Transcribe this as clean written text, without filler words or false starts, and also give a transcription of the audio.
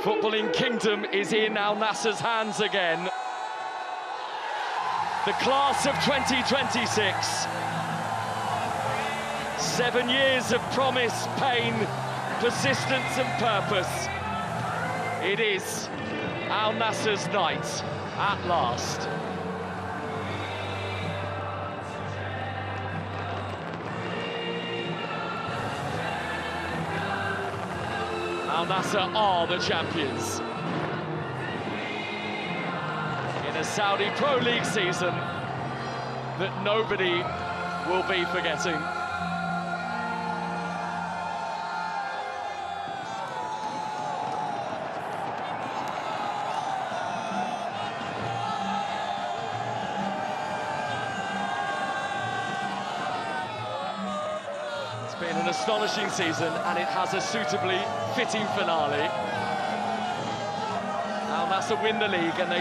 footballing kingdom is in Al Nassr's hands again. The class of 2026. 7 years of promise, pain, persistence and purpose. It is Al Nassr's night at last. Al Nassr are the champions. In a Saudi Pro League season that nobody will be forgetting. It's been an astonishing season, and it has a suitably fitting finale. Al Nassr win the league, and they